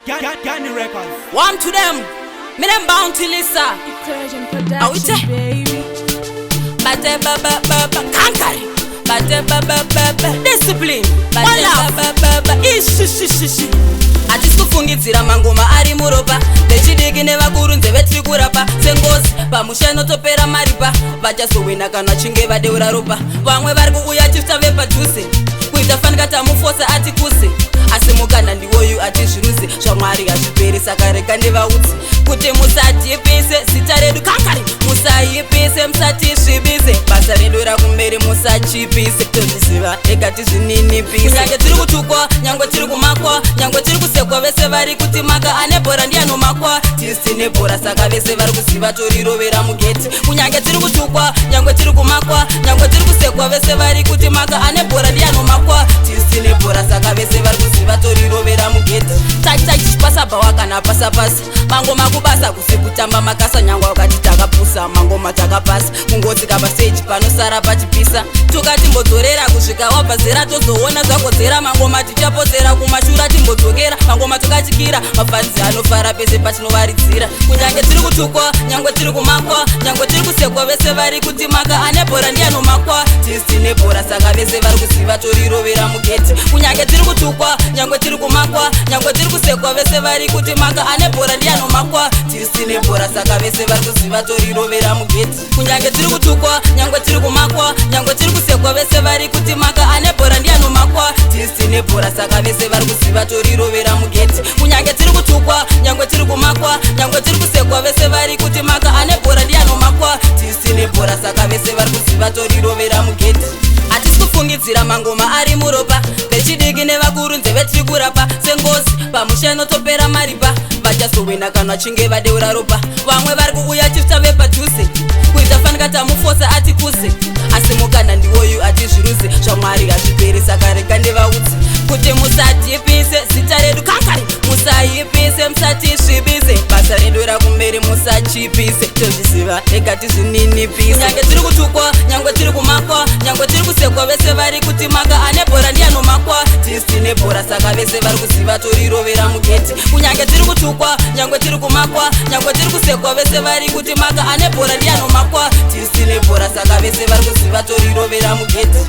Gani Records. One to them, me them bounty Lisa. Incursion Ah, we production, say- baby. Bate kankari. Bate discipline. Bate ishi. Atikufungidzira mangoma ari muropa vechidiki nevakuru nzeve tiri kurapa sengozi pamushano topera maripa vachazowina kana vachinge vadeura ropa vamwe vari kuuya chifta vepadhuze kuita fanika tamufosa ati kuse asi mukana ndiwoyu atizviruze zvamwari hazviperi saka rega nevaudzi kuti musadhipise zita redu kankari musayipise musatizvibise basa redu rakumberi musachipise tozviziva rega tizvininipise kunyange tiri kutukwa nyangwe tiri kumakwa nyangwe tiri kusekwa vese vari kuti maka ane bhora ndianomakwa tisine bhora saka vese vari kuziva torirovera mugeti kunyange tiri kutukwa nyangwe tiri kumakwa nyangwe tiri kusekwa vese vari kuti maka ane bhora ndianomakwa tisine bhora saka vese vari kuziva torirovera mugeti pasabhawa kana pasapasa mangoma kubasa kusekutamba makasa nyangwa wakati takapusa mangoma takapasa kungotsika paseji panosara pachipisa tukatimbodzoorera kusvika wabvazera tozoona zvakodzera mangoma tichapodzera kumashura timbodzokera mangoma tokachikira mafanzi anofara pese patinovaridzira kunyange tiri kutukwa nyangwe tiri kumakwa nyangwe tiri kusekwa vese vari kuti maka ane bhora ndianomakwa tisine bhora saka vese vari kuziva torirovera mugeti kunyange tiri kutukwa nyangwe tiri kumakwa nyangwe tiri kusekwa vese vari kuti maka ane bhora ndianomakwa tisine bhora saka vese vari kuziva torirovera mugeti kunyange tiri kutukwa nyangwe tiri kumakwa nyangwe tiri kusekwa vese vari kuti maka ane bhora ndianomakwa tisine bhora saka vese vari kuziva torirovera mugeti kunyange tiri kutukwa nyangwe tiri kumakwa nyangwe tiri kusekwa vese vari kuti maka ane bhora ndianomakwa tisine bhora saka vese vari kuziva torirovera mugeti hatisi kufungidzira mangoma ari muropa vechidiki nevakuru nzeve tiri kurapa sengozi pamushano topera maripa vachazowina kana vachinge vadeura ropa vamwe vari kuuya chifta vepadhuze kuita fanika tamufosa ati kuse asi mukana ndiwoyu atizviruze zvamwari hazviperi saka rega nevaudzi kuti musadhipise zita redu kankari musayipise musatizvibise basa redu rakumberi musachipise tozviziva rega tizvininipise kunyange tiri kutukwa nyangwe tiri kumakwa nyangwe tiri kusekwa vese vari kuti maka ane bhora ndianomakwa tisine bhora saka vese vari kuziva torirovera mugeti kunyange tiri kutukwa nyangwe tiri kumakwa nyangwe tiri kusekwa vese vari kuti maka ane bhora ndianomakwa tisine bhora saka vese vari kuziva torirovera mugeti